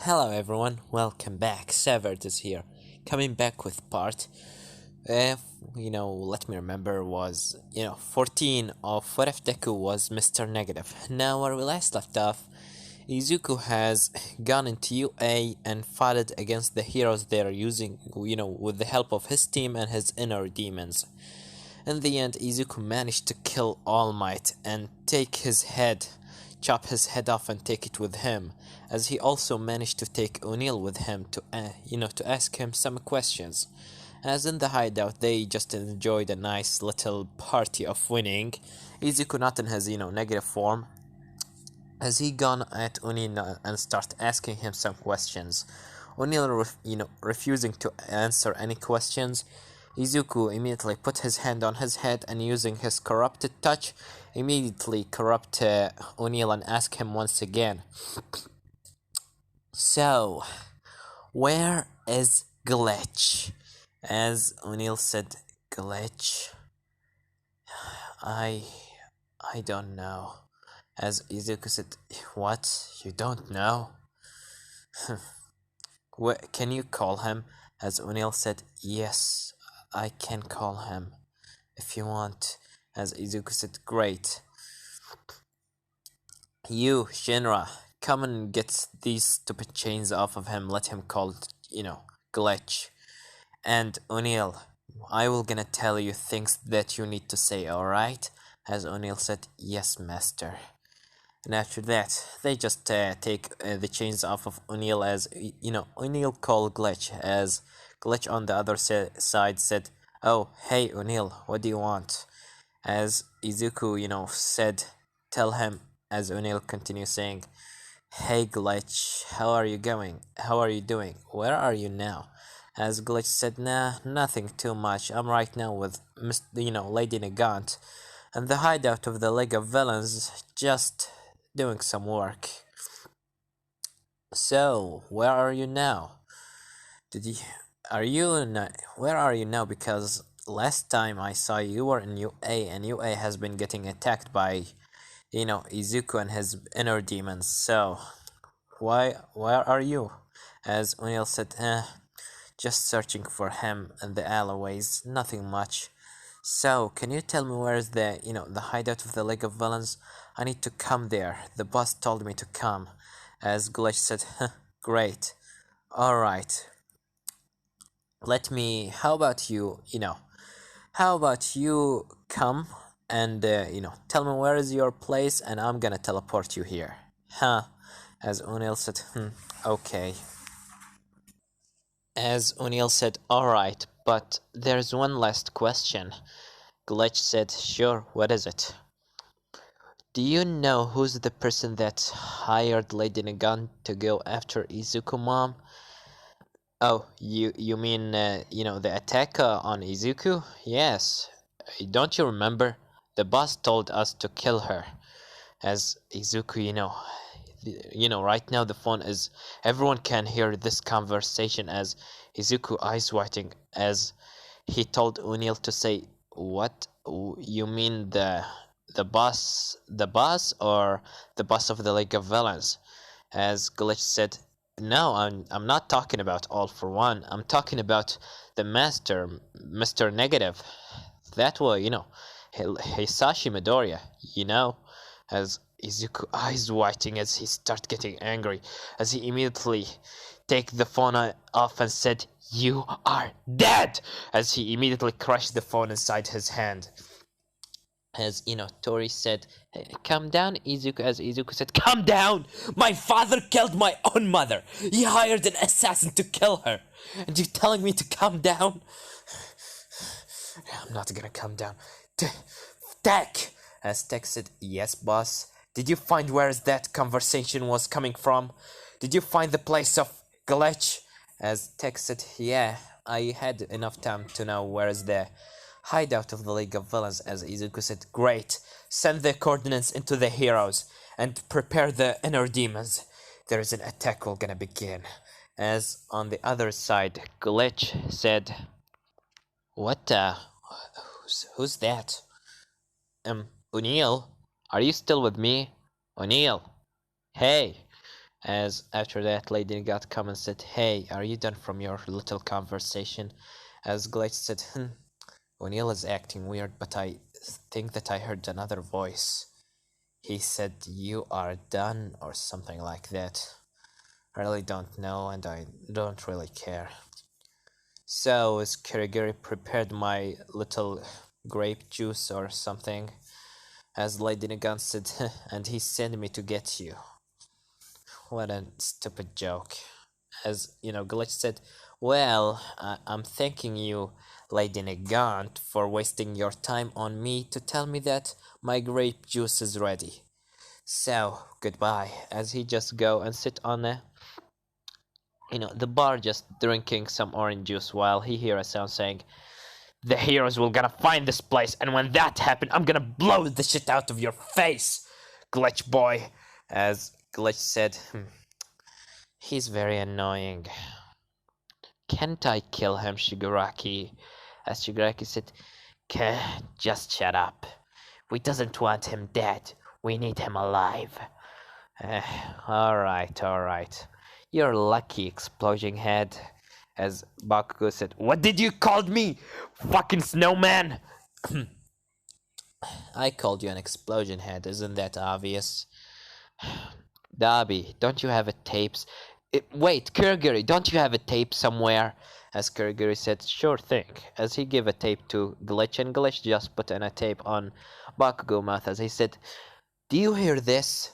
Hello everyone, welcome back. Severed is here, coming back with part. Uh, let me remember was 14 of what if Deku was Mr. Negative. Now where we last left off, Izuku has gone into UA and fought against the heroes they are using, with the help of his team and his inner demons. In the end, Izuku managed to kill All Might and chop his head off and take it with him, as he also managed to take O'Neil with him to ask him some questions. As in the hideout, they just enjoyed a nice little party of winning. Izuku not in his, negative form, as he gone at O'Neil and start asking him some questions. O'Neil, refusing to answer any questions. Izuku immediately put his hand on his head and using his corrupted touch, immediately corrupt O'Neil and ask him once again. So, where is Glitch? As O'Neil said, Glitch? I don't know. As Izuku said, what? You don't know? Can you call him? As O'Neil said, yes, I can call him if you want. As Izuku said, great. You, Shinra, come and get these stupid chains off of him. Let him call, Glitch. And O'Neil, I will gonna tell you things that you need to say, alright? As O'Neil said, yes, master. And after that, they just take the chains off of O'Neil as, O'Neil called Glitch, as Glitch on the other side said, oh, hey O'Neil, what do you want? As Izuku, said, tell him, as O'Neil continues saying, hey Glitch, how are you going? How are you doing? Where are you now? As Glitch said, nah, nothing too much. I'm right now with, Lady Negant, and the hideout of the League of Villains, just doing some work. So, where are you now? Where are you now? Because last time I saw you were in UA, and UA has been getting attacked by, Izuku and his inner demons. So, where are you? As O'Neil said, just searching for him in the alleyways, nothing much. So, can you tell me where is the hideout of the League of Villains? I need to come there. The boss told me to come. As Glitch said, great. Alright. How about you come and, tell me where is your place and I'm gonna teleport you here. Huh? As O'Neil said, okay. As O'Neil said, alright, but there's one last question. Glitch said, sure, what is it? Do you know who's the person that hired Lady Nagan to go after Izuku mom? Oh, you mean, the attack on Izuku? Yes. Don't you remember? The boss told us to kill her. As Izuku, right now the phone is... Everyone can hear this conversation as Izuku eyes whiting as he told O'Neil to say, what? You mean the boss or the boss of the League of Villains? As Glitch said, no, I'm not talking about All for One. I'm talking about the master, Mr. Negative. That way, Hisashi Midoriya, as Izuku eyes whiting as he start getting angry, as he immediately take the phone off and said, you are dead, as he immediately crushed the phone inside his hand. As Tori said, calm down, Izuku. As Izuku said, calm down! My father killed my own mother! He hired an assassin to kill her! And you're telling me to calm down? I'm not gonna calm down. Tech! As Tech said, yes, boss. Did you find where that conversation was coming from? Did you find the place of Glitch? As Tech said, yeah, I had enough time to know where is the hideout of the League of Villains. As Izuku said, great, send the coordinates into the heroes and prepare the inner demons. There is an attack will gonna begin. As on the other side, Glitch said, what who's that? O'Neil, are you still with me? O'Neil, hey. As after that, Lady got come and said, "Hey, are you done from your little conversation?" As Glitch said, "O'Neill is acting weird, but I think that I heard another voice. He said you are done or something like that. I really don't know, and I don't really care." So, is Kirigiri prepared my little grape juice or something? As Lady Nagan said, "And he sent me to get you." What a stupid joke. As Glitch said, "Well, I'm thanking you, Lady Negant, for wasting your time on me to tell me that my grape juice is ready. So, goodbye." As he just go and sit on the bar, just drinking some orange juice while he hear a sound saying, "The heroes will gonna find this place, and when that happen, I'm gonna blow the shit out of your face, Glitch boy." As Glitch said, "He's very annoying. Can't I kill him, Shigaraki?" As Shigaraki said, Just shut up. We doesn't want him dead. We need him alive." Alright. You're lucky, Explosion Head." As Bakugo said, "What did you call me? Fucking snowman?" "I called you an Explosion Head, isn't that obvious?" "Dabi, don't you have a tapes? Wait, Kurigiri, don't you have a tape somewhere?" As Kurigiri said, "Sure thing." As he gave a tape to Glitch, and Glitch just put in a tape on Bakugo mouth as he said, "Do you hear this?"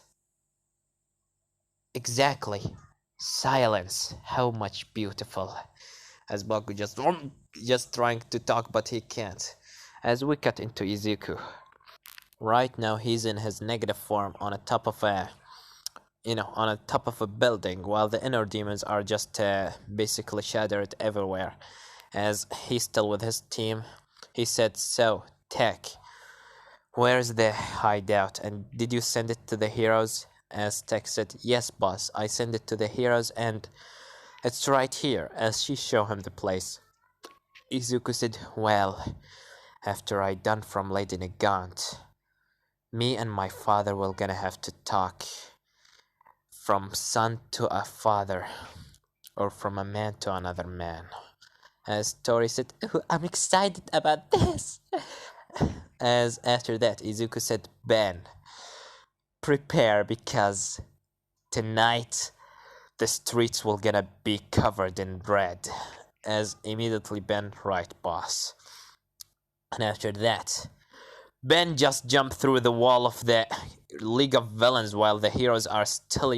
"Exactly. Silence. How much beautiful." As Bakugo just trying to talk, but he can't. As we cut into Izuku. Right now he's in his negative form on a top of a building, while the inner demons are just basically shattered everywhere. As he's still with his team, he said, "So, Tech, where's the hideout, and did you send it to the heroes?" As Tech said, "Yes, boss, I sent it to the heroes, and it's right here." As she showed him the place, Izuku said, "Well, after I done from Lady Nagant, me and my father will gonna have to talk. From son to a father, or from a man to another man." As Tori said, "Ooh, I'm excited about this." As after that, Izuku said, "Ben, prepare, because tonight the streets will gonna be covered in red." As immediately Ben, "Right, boss." And after that, Ben just jumped through the wall of the League of Villains while the heroes are still,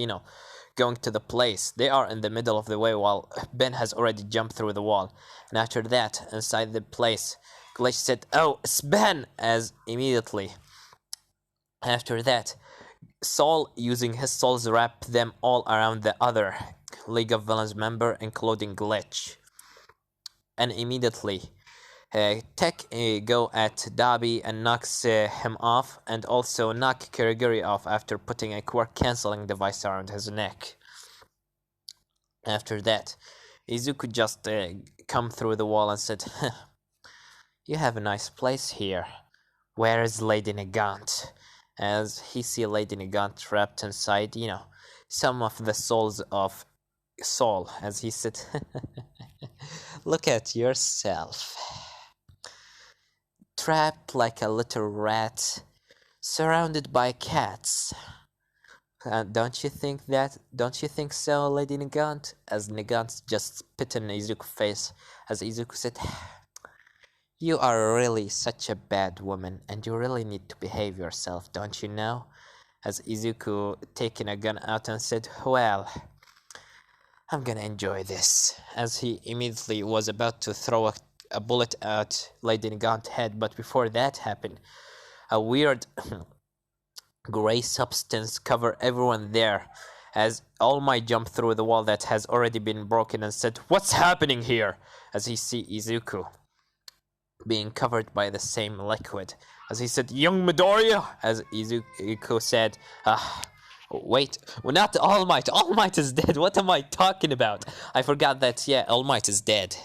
going to the place. They are in the middle of the way while Ben has already jumped through the wall. And after that, inside the place, Glitch said, "Oh, it's Ben!" As immediately after that, Soul, using his souls, wrapped them all around the other League of Villains member, including Glitch. And immediately, Tech go at Dabi and knocks him off, and also knock Kirigiri off after putting a quirk cancelling device around his neck. After that, Izuku just come through the wall and said, "You have a nice place here. Where is Lady Nagant?" As he see Lady Nagant trapped inside, some of the souls of Soul, as he said, "Look at yourself. Trapped like a little rat, surrounded by cats. Don't you think so, Lady Nagant?" As Nagant just spit in Izuku's face, as Izuku said, "You are really such a bad woman, and you really need to behave yourself, don't you know?" As Izuku taking a gun out and said, "Well, I'm gonna enjoy this." As he immediately was about to throw a bullet at Lady Nagant's head, but before that happened, a weird gray substance covered everyone there. As All Might jumped through the wall that has already been broken and said, "What's happening here?" As he see Izuku being covered by the same liquid. As he said, "Young Midoriya!" As Izuku said, wait, well, not All Might. All Might is dead. What am I talking about? I forgot that, yeah, All Might is dead.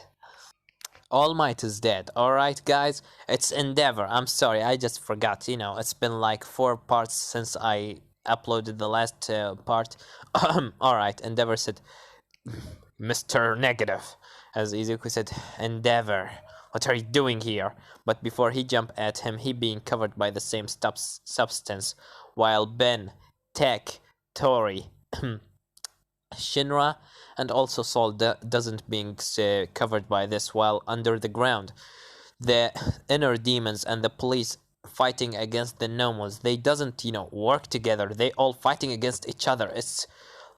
All Might is dead. Alright, guys, it's Endeavor. I'm sorry, I just forgot. It's been like 4 parts since I uploaded the last part. Alright, Endeavor said, Mr. Negative. As Izuku said, Endeavor, what are you doing here? But before he jumped at him, he being covered by the same substance, while Ben, Tech, Tori, Shinra, and also Sol doesn't being covered by this while under the ground. The inner demons and the police fighting against the Nomos, they doesn't, work together. They all fighting against each other. It's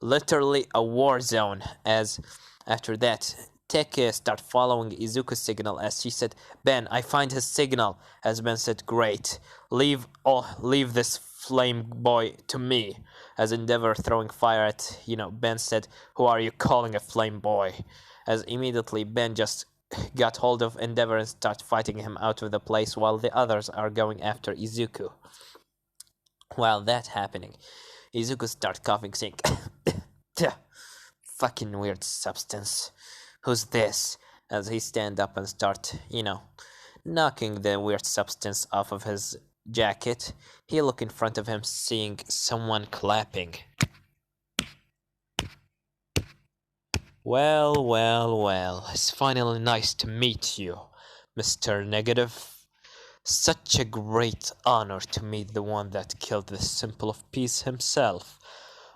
literally a war zone. As after that, Teke start following Izuku's signal as she said, Ben, I find his signal. As Ben said, great. Leave this flame boy to me. As Endeavor throwing fire at, Ben said, who are you calling a flame boy? As immediately Ben just got hold of Endeavor and start fighting him out of the place while the others are going after Izuku. While that happening, Izuku start coughing, saying, fucking weird substance. Who's this? As he stand up and start, knocking the weird substance off of his jacket. He look in front of him, seeing someone clapping. Well, it's finally nice to meet you, Mr. Negative. Such a great honor to meet the one that killed the Symbol of Peace himself.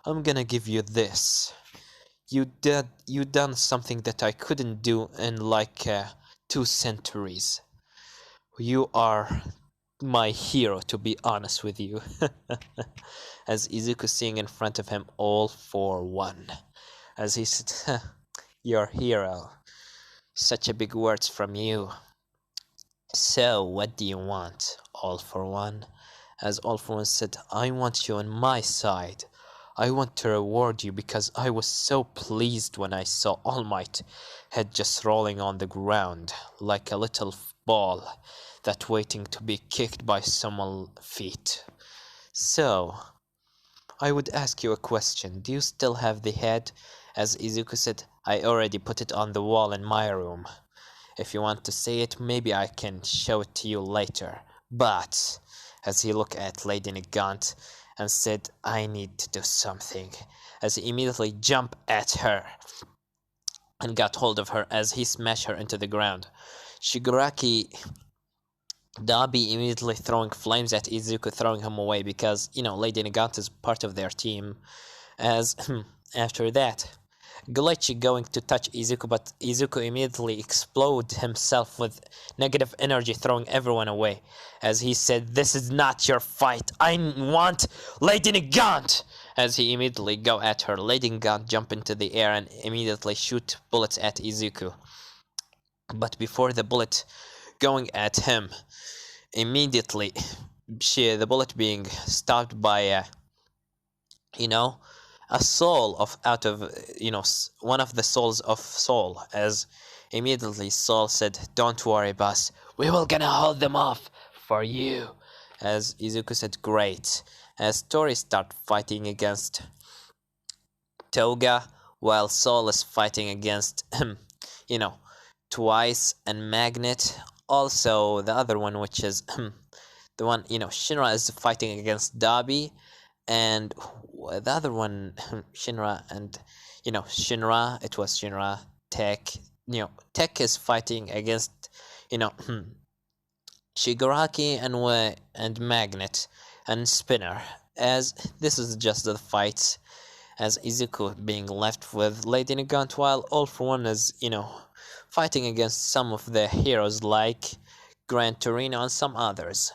I'm gonna give you this. You done something that I couldn't do in like 2 centuries. You are my hero, to be honest with you. As Izuku seeing in front of him all for one. As he said, your hero. Such a big words from you. So, what do you want, All for One? As All for One said, I want you on my side. I want to reward you because I was so pleased when I saw All Might head just rolling on the ground like a little ball that waiting to be kicked by someone's feet. So, I would ask you a question. Do you still have the head? As Izuku said, I already put it on the wall in my room. If you want to see it, maybe I can show it to you later. But, as he looked at Lady Nagant and said, I need to do something. As he immediately jumped at her and got hold of her as he smashed her into the ground. Shigaraki Dabi immediately throwing flames at Izuku, throwing him away because, Lady Nagant is part of their team. As, after that, Glitch going to touch Izuku, but Izuku immediately explode himself with negative energy, throwing everyone away. As he said, this is not your fight. I want Lady Nagant! As he immediately go at her, Lady Nagant jump into the air and immediately shoot bullets at Izuku. But before the bullet going at him, immediately the bullet being stopped by a soul out of one of the souls of Soul. As immediately Soul said, don't worry, boss, we will gonna hold them off for you. As Izuku said, great. As Tori start fighting against Toga, while Soul is fighting against Twice and Magnet. Also the other one, which is the one, Shinra is fighting against Dabi, and the other one, Shinra and, Shinra, it was Shinra, Tech, Tech is fighting against, Shigaraki and Magnet and Spinner. As this is just the fights, as Izuku being left with Lady Nagant, while All for One is, fighting against some of the heroes like Gran Torino and some others.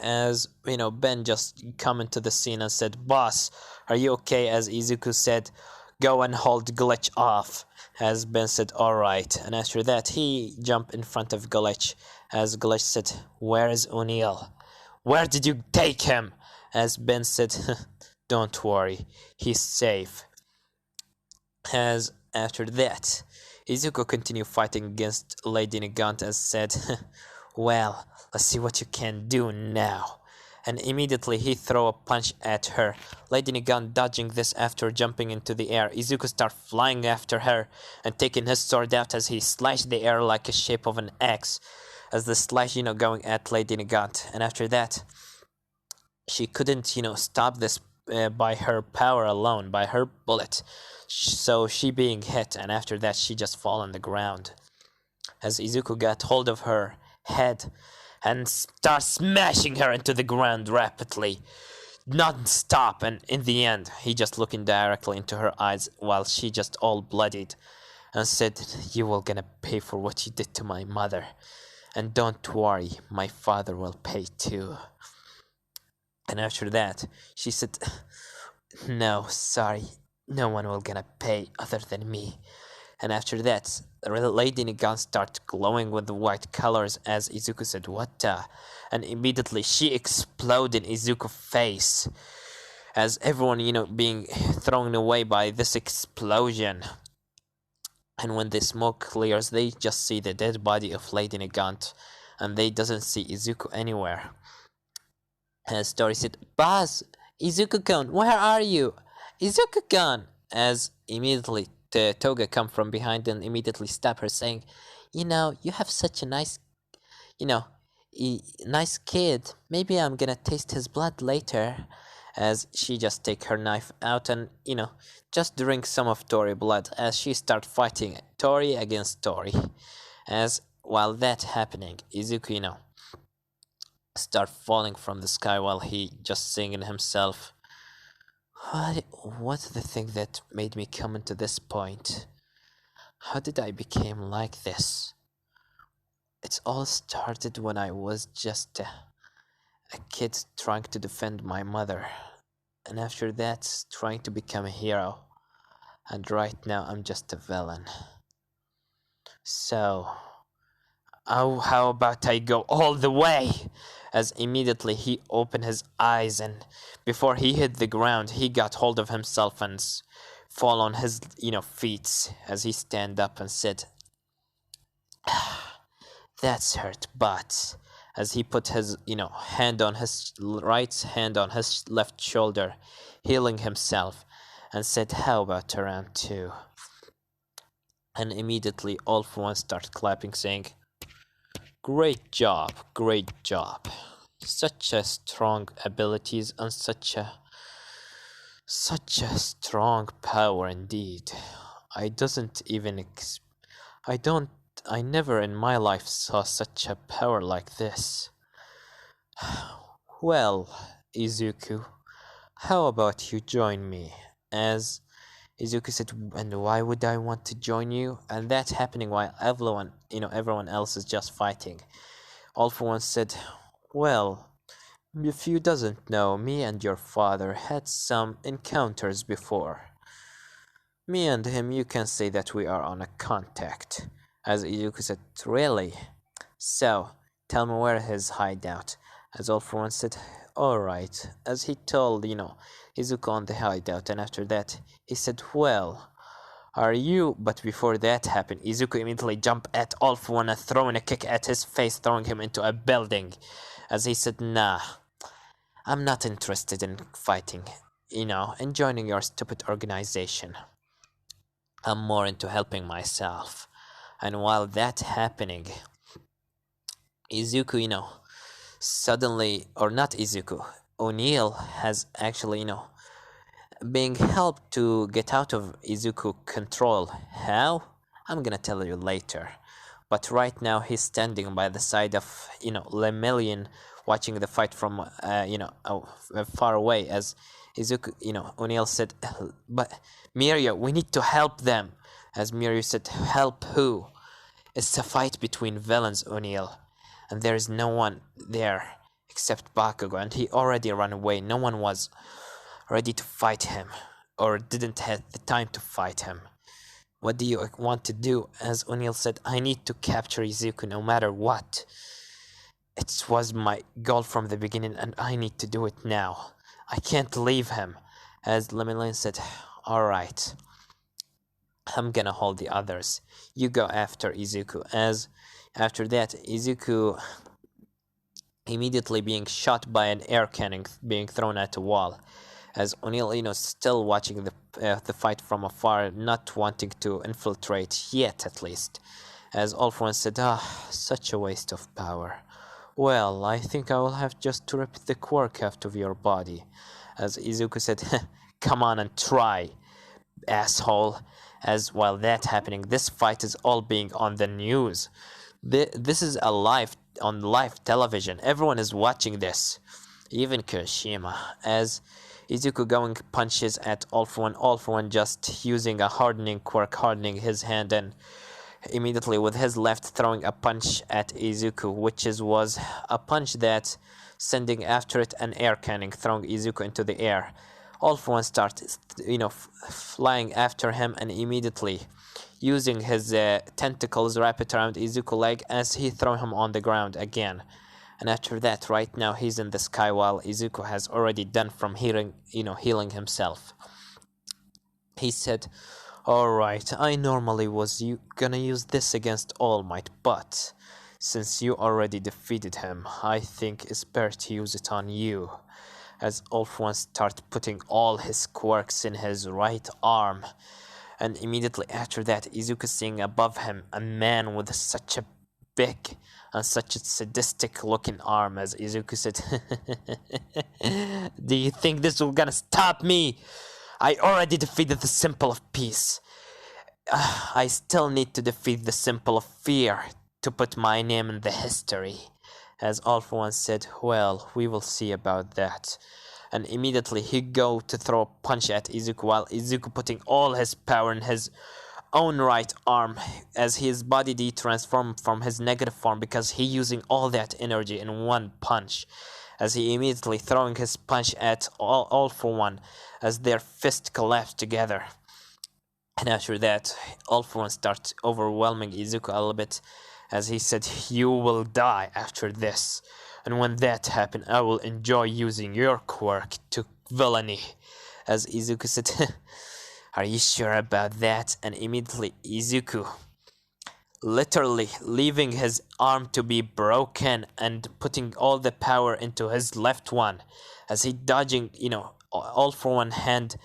As, Ben just come into the scene and said, boss, are you okay? As Izuku said, go and hold Glitch off. As Ben said, alright. And after that, he jumped in front of Glitch. As Glitch said, where is O'Neil? Where did you take him? As Ben said, don't worry, he's safe. As after that, Izuku continued fighting against Lady Nagant and said, well, let's see what you can do now. And immediately he throw a punch at her. Lady Nagant dodging this after jumping into the air. Izuku start flying after her and taking his sword out as he slashed the air like a shape of an X. As the slash, going at Lady Nagant. And after that, she couldn't, stop this by her power alone, by her bullet. So she being hit, and after that she just fall on the ground. As Izuku got hold of her head and start smashing her into the ground rapidly, non-stop, and in the end, he just looking directly into her eyes while she just all bloodied and said, "You will gonna pay for what you did to my mother. And don't worry, my father will pay too." And after that, she said, "No, sorry, no one will gonna pay other than me." And after that, the lady in the gun started glowing with the white colors as Izuku said, "What the?" And immediately she exploded in Izuku's face as everyone, being thrown away by this explosion. And when the smoke clears, they just see the dead body of Lady Nagant, and they doesn't see Izuku anywhere. As Tori said, "Boss, Izuku-kun, where are you? Izuku-kun!" As immediately the Toga come from behind and immediately stop her, saying, "You have such a nice, you know, nice kid. Maybe I'm gonna taste his blood later." As she just take her knife out and, just drink some of Tori blood as she start fighting Tori against Tori. As while that happening, Izuku, start falling from the sky while he just singing himself. What's the thing that made me come into this point? How did I become like this? It's all started when I was just a kid trying to defend my mother, and after that trying to become a hero, and right now I'm just a villain. So, how about I go all the way? As immediately he opened his eyes, and before he hit the ground, he got hold of himself and fall on his, feet as he stand up and said, "That's hurt, but..." As he put his, hand on his right hand on his left shoulder, healing himself, and said, "How about round 2? And immediately all for one start clapping, saying, "Great job, great job. Such a strong abilities and such a strong power indeed. I doesn't even I never in my life saw such a power like this. Well, Izuku, how about you join me?" As Izuku said, "And why would I want to join you?" And that's happening while everyone else is just fighting. All for one said, "Well, if you doesn't know, me and your father had some encounters before. Me and him, you can say that we are on a contact." As Izuku said, "Really? So, tell me where his hideout." As All for One said, "Alright." As he told, Izuku on the hideout, and after that, he said, "Well, are you..." But before that happened, Izuku immediately jumped at All for One and throwing a kick at his face, throwing him into a building. As he said, "Nah, I'm not interested in fighting, and joining your stupid organization. I'm more into helping myself." And while that happening, Izuku, suddenly, or not Izuku, O'Neil has actually, being helped to get out of Izuku control. How? I'm gonna tell you later. But right now he's standing by the side of, Lemillion, watching the fight from, far away. As Izuku, O'Neil said, "But Mirio, we need to help them." As Mirio said, "Help who? It's a fight between villains, O'Neil, and there is no one there except Bakugo, and he already ran away. No one was ready to fight him, or didn't have the time to fight him. What do you want to do?" As O'Neil said, "I need to capture Izuku no matter what. It was my goal from the beginning, and I need to do it now. I can't leave him." As Lemillion said, "Alright, I'm gonna hold the others. You go after Izuku." As after that, Izuku immediately being shot by an air cannon being thrown at a wall. As O'Neil, still watching the fight from afar, not wanting to infiltrate yet, at least. As All For One said, "Such a waste of power. Well, I think I will have just to rip the quirk out of your body. As Izuku said, come on and try, asshole. As while that happening, this fight is all being on the news. This is a live television. Everyone is watching this, even Kirishima. As Izuku going punches at All For One just using a hardening quirk, hardening his hand, and immediately with his left throwing a punch at Izuku, which was a punch that sending after it an air cannon, throwing Izuku into the air. All For One starts, flying after him, and immediately using his tentacles wrap it around Izuku's leg as he throw him on the ground again. And after that, right now he's in the sky while Izuku has already done from healing himself. He said, "Alright, I normally was gonna use this against All Might, but since you already defeated him, I think it's better to use it on you." As All For One starts putting all his quirks in his right arm. And immediately after that, Izuku seeing above him a man with such a big and such a sadistic looking arm. As Izuku said, "Do you think this will gonna stop me? I already defeated the Symbol of Peace. I still need to defeat the Symbol of Fear to put my name in the history." As All For One said, "Well, we will see about that." And immediately he go to throw a punch at Izuku while Izuku putting all his power in his own right arm as his body de-transformed from his negative form because he using all that energy in one punch. As he immediately throwing his punch at all For One as their fist collapse together. And after that, All For One starts overwhelming Izuku a little bit as he said, "You will die after this. And when that happens, I will enjoy using your quirk to villainy." As Izuku said, "Are you sure about that?" And immediately Izuku literally leaving his arm to be broken and putting all the power into his left one as he dodging, All For One hand,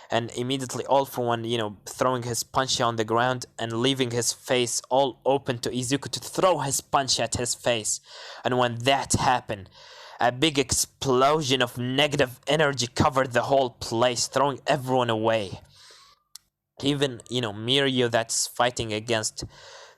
and immediately All For One, throwing his punch on the ground and leaving his face all open to Izuku to throw his punch at his face. And when that happened, a big explosion of negative energy covered the whole place, throwing everyone away. Even, Mirio that's fighting against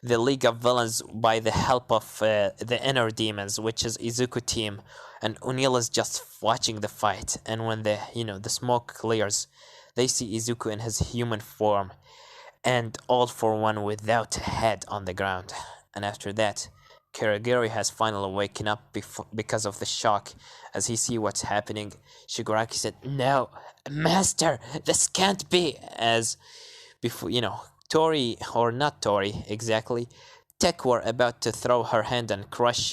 the League of Villains by the help of the Inner Demons, which is Izuku team, and O'Neil is just watching the fight. And when the smoke clears, they see Izuku in his human form, and All For One without a head on the ground. And after that, Kurogiri has finally waken up because of the shock as he see what's happening. Shigaraki said, "No, Master, this can't be." As before, Tori, or not Tori exactly, Tech were about to throw her hand and crush,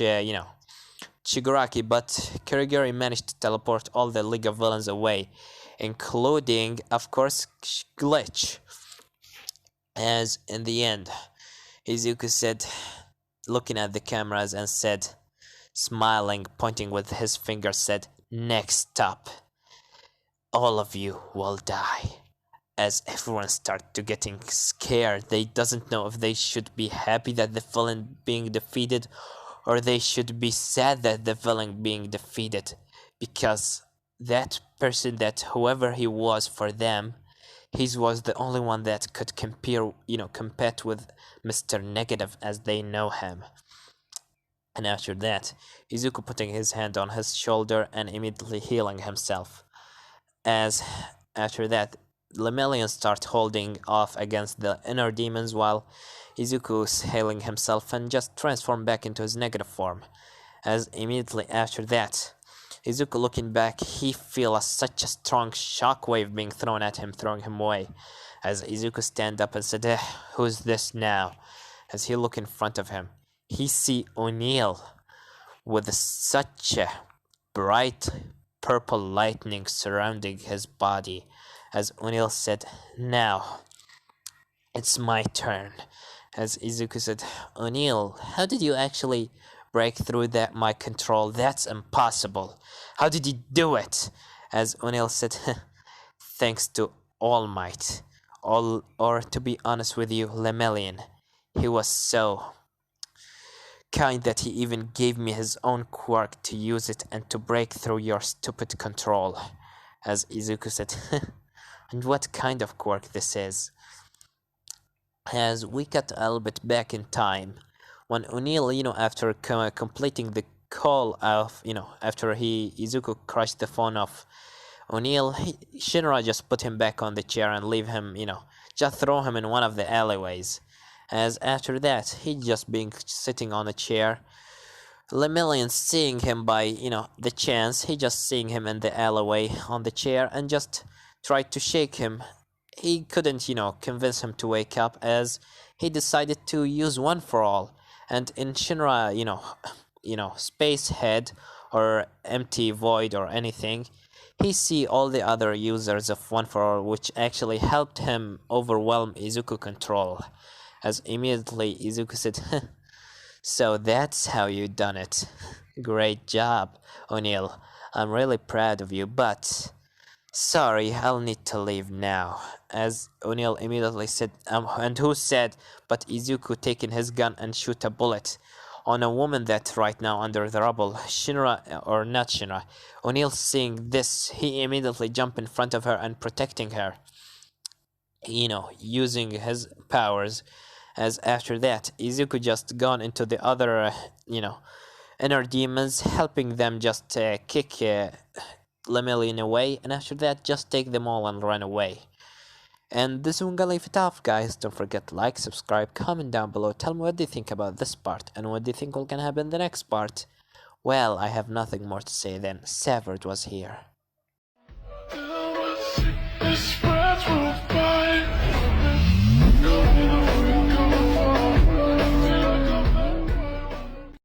Shigaraki, but Kurogiri managed to teleport all the League of Villains away, including, of course, Glitch. As in the end, Izuku said, looking at the cameras and said, smiling, pointing with his finger, said, "Next up, all of you will die." As everyone start to getting scared, they doesn't know if they should be happy that the villain being defeated or they should be sad that the villain being defeated, because that person, that whoever he was for them, he was the only one that could compete with Mr.Negative as they know him. And after that, Izuku putting his hand on his shoulder and immediately healing himself. As after that, Lemillion starts holding off against the inner demons while Izuku is healing himself and just transform back into his negative form. As immediately after that, Izuku looking back, he feels such a strong shockwave being thrown at him, throwing him away. As Izuku stand up and said, "Who's this now?" As he look in front of him, he see O'Neil with such a bright purple lightning surrounding his body. As O'Neil said, "Now, it's my turn." As Izuku said, "O'Neil, how did you actually break through that my control? That's impossible. How did you do it?" As O'Neil said, "Thanks to All Might. Or to be honest with you, Lemillion. He was so kind that he even gave me his own quirk to use it and to break through your stupid control, as Izuku said. And what kind of quirk this is? As we cut a little bit back in time, when O'Neil, after completing the call of, after Izuku crushed the phone of O'Neil, Shinra just put him back on the chair and leave him, just throw him in one of the alleyways. As after that, he just being sitting on a chair. Lemillion seeing him by, the chance, he just seeing him in the alleyway on the chair and just tried to shake him. He couldn't, convince him to wake up, as he decided to use one for all. And in Shinra, space head or empty void or anything, he see all the other users of one for all, which actually helped him overwhelm Izuku control. As immediately Izuku said, "So that's how you done it. Great job, O'Neil. I'm really proud of you, but sorry, I'll need to leave now." As O'Neil immediately said, and who said, but Izuku taking his gun and shoot a bullet on a woman that's right now under the rubble. Shinra, or not Shinra, O'Neil seeing this, he immediately jump in front of her and protecting her, using his powers. As after that, Izuku just gone into the other, inner demons, helping them just kick Lemillion away, and after that, just take them all and run away. And this one gonna leave it off, guys. Don't forget to like, subscribe, comment down below. Tell me what do you think about this part, and what do you think will gonna happen in the next part. Well, I have nothing more to say than Severed was here.